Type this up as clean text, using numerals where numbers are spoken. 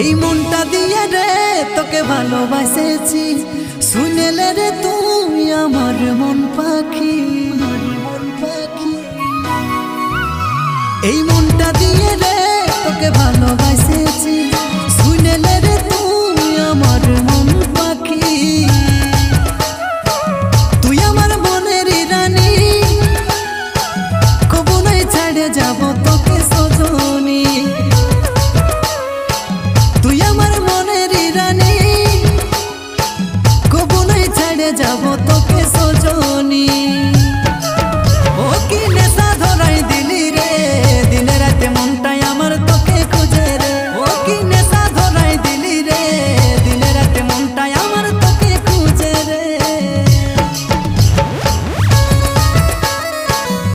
এই মনটা দিয়ে রে তোকে ভালোবাসেছি, শুনেলে রে তুই আমার মন পাখি। এই মনটা দিয়ে রে তোকে ভালোবাসেছি,